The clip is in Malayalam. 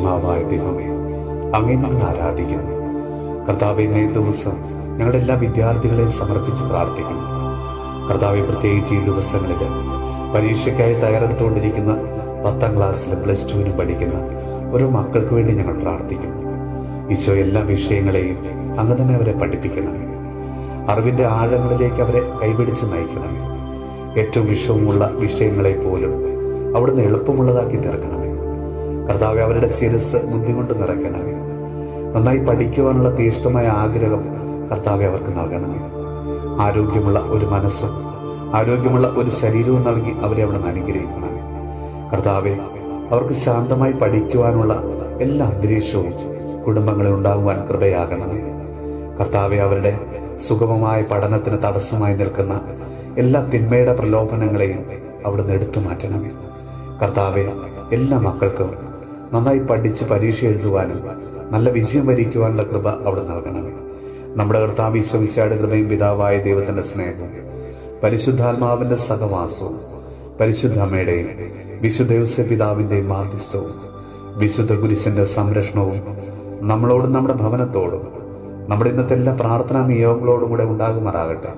പരിശുദ്ധാത്മാവായ ദൈവമേ, അങ്ങേ ഞങ്ങൾ ആരാധിക്കുന്നു. കർത്താവെ, ഇന്നേ ദിവസം ഞങ്ങളുടെ എല്ലാ വിദ്യാർത്ഥികളെയും സമർപ്പിച്ച് പ്രാർത്ഥിക്കുന്നു. കർത്താവെ, പ്രത്യേകിച്ച് ഈ ദിവസങ്ങളിൽ പരീക്ഷയ്ക്കായി തയ്യാറെടുത്തുകൊണ്ടിരിക്കുന്ന 10ാം ക്ലാസ്സിലും +2-നും പഠിക്കുന്ന ഓരോ മക്കൾക്ക് വേണ്ടി ഞങ്ങൾ പ്രാർത്ഥിക്കുന്നു. ഈശോ, എല്ലാ വിഷയങ്ങളെയും അങ്ങ് തന്നെ അവരെ പഠിപ്പിക്കണമേ. അറിവിൻ്റെ ആഴങ്ങളിലേക്ക് അവരെ കൈപിടിച്ച് നയിക്കണമേ. ഏറ്റവും വിഷമമുള്ള വിഷയങ്ങളെ പോലും അവിടുന്ന് എളുപ്പമുള്ളതാക്കി തീർക്കണമേ. കർത്താവെ, അവരുടെ ശിരസ് ബുദ്ധി കൊണ്ട് നിറയ്ക്കണമേ. നന്നായി പഠിക്കുവാനുള്ള തീഷ്ണമായ ആഗ്രഹം കർത്താവെ അവർക്ക് നൽകണമേ. ആരോഗ്യമുള്ള ഒരു മനസ്സും ആരോഗ്യമുള്ള ഒരു ശരീരവും നൽകി അവരെ അവിടെ നിന്ന് അനുഗ്രഹിക്കണമേ. കർത്താവെ, അവർക്ക് ശാന്തമായി പഠിക്കുവാനുള്ള എല്ലാ അന്തരീക്ഷവും കുടുംബങ്ങളിൽ ഉണ്ടാകുവാൻ കൃപയാകണമേ. കർത്താവെ, അവരുടെ സുഗമമായ പഠനത്തിന് തടസ്സമായി നിൽക്കുന്ന എല്ലാ തിന്മയുടെ പ്രലോഭനങ്ങളെയും അവിടുന്ന് എടുത്തു മാറ്റണമേ. കർത്താവെ, എല്ലാ മക്കൾക്കും നന്നായി പഠിച്ച് പരീക്ഷ എഴുതുവാനും നല്ല വിജയം വരിക്കുവാനുള്ള കൃപ അവിടെ നൽകണമേ. നമ്മുടെ കർത്താവ് ഈശോ മിശിഹായുടെ കൃപയും പിതാവായ ദൈവത്തിന്റെ സ്നേഹവും പരിശുദ്ധാത്മാവിന്റെ സഹവാസവും പരിശുദ്ധ അമ്മയുടെയും വിശുദ്ധ ഔസേപ്പ് പിതാവിന്റെയും മാധ്യസ്ഥവും വിശുദ്ധ കുരിശിന്റെ സംരക്ഷണവും നമ്മളോടും നമ്മുടെ ഭവനത്തോടും നമ്മുടെ ഇന്നത്തെ എല്ലാ പ്രാർത്ഥനാ നിയോഗങ്ങളോടും കൂടെ ഉണ്ടാകുമാറാകട്ടെ.